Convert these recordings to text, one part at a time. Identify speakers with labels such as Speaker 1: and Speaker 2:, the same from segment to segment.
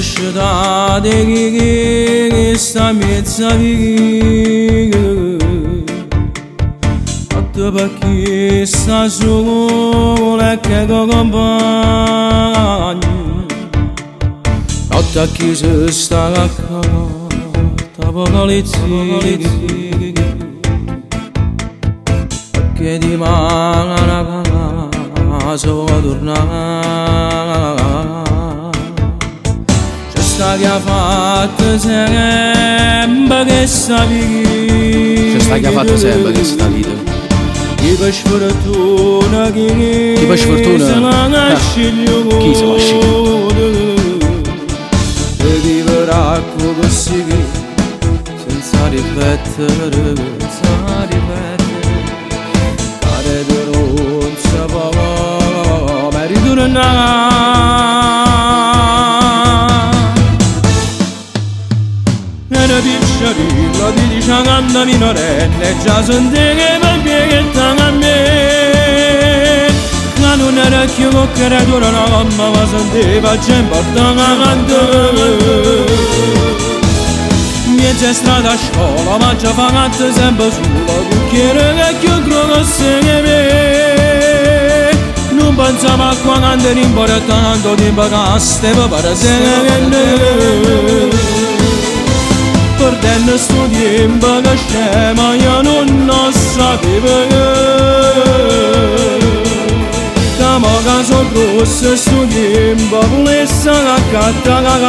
Speaker 1: Atışta degi samit savi Atbaki sazule che gomban Attaki zesta tabagalici Che di mana so tornare C'è che ha fatto sempre questa vita
Speaker 2: C'è sta che ha fatto sempre questa vita
Speaker 1: Chi per sfortuna
Speaker 2: Chi per sfortuna
Speaker 1: se la nasce
Speaker 2: chi se la sceglie
Speaker 1: E vivrà così senza riflettere Care di non sapeva per ritornare Era picciolina di 10 anni minorenne già sente che mi pieghettano a me Ma non era più con creatura una mamma ma sentiva già importante Miei strada a scuola ma già pagate sempre sulla cucchiere che più grosso che me Non pensavo a quando ero in bore tanto tempo che stavo per sempre Perdendo sto tempo che scema io non sapevo che ma sono grosso sto tempo volesse accattare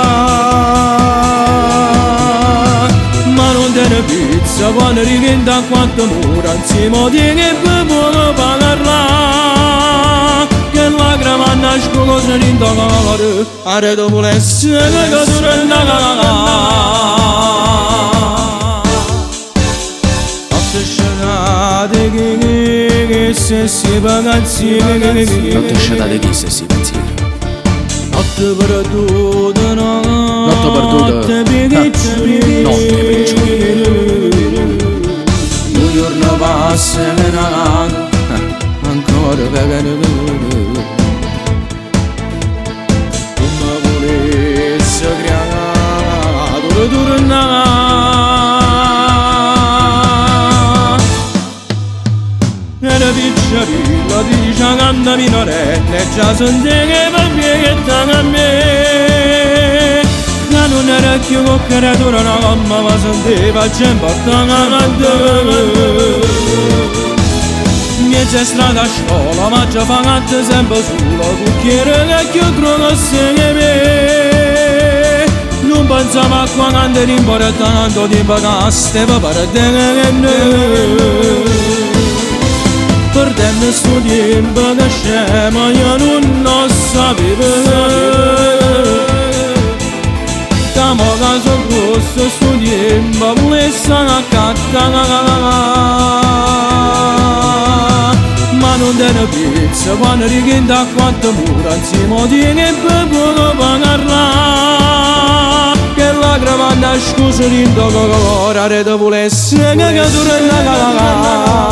Speaker 1: Ma non te ne pizza quando riventa quanto mura insieme di che può parlarla Che la grama nasco cosa rindagare Are dopo l'essere che tu rendagare Attesciate che se si pagazzi
Speaker 2: Attesciate che se si pensiero
Speaker 1: Notte perduta
Speaker 2: Notte perduta Notte peggiore
Speaker 1: Un giorno passa e ancora pagare Come volesse creato tornare Era picciolina di 10 anni minorenne già sente che mi pieghettano a me Ma non era più con creatura una mamma ma sentiva già importante Miei strada a scuola ma già pagate sempre sulla cucchiere che più grosso che me Non pensavo a quando ero in bore tanto tempo che stavo per Perdendo sto tempo che scema io non sapevo Che mo che sono grosso sto tempo volesse accattare Ma non te ne pizza quando richienta quanto mura insieme di che può parlarla Che la gravanda scusa rindogo ora te volesse che tu rendagare